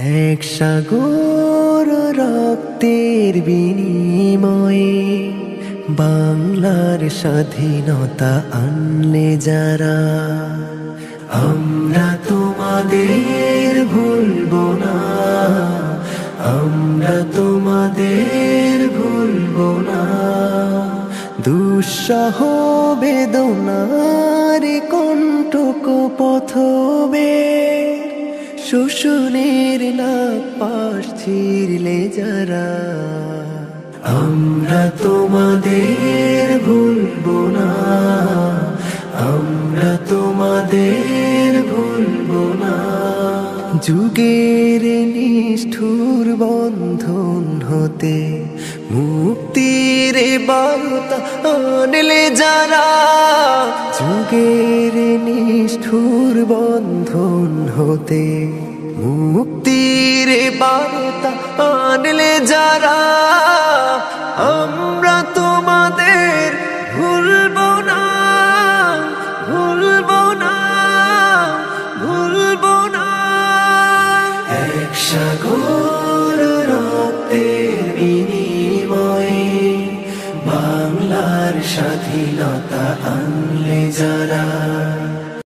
এক সাগর রক্তের বিনিময়ে বাংলার স্বাধীনতা আনলে যারা, আমরা তোমাদের ভুলবো না, আমরা তোমাদের ভুলবো না। দুঃসহ বেদনার কণ্টক পথবে শোষণের নাক পাশ ছিঁড়লে যারা, আমরা তোমাদের ভুলবো না, আমরা তোমাদের ভুলবো না। যুগের নিষ্ঠুর বন্ধন হতে মুক্তির বার্তা আনলে যারা, যুগের নিষ্ঠুর বন্ধন হতে মুক্তির বার্তা আনলে যারা, আমরা তোমাদের ভুলবো না, ভুলবো না, ভুলবো না। এক সাগর রক্তের বিনিময়ে বাংলার স্বাধীনতা আনলে যারা,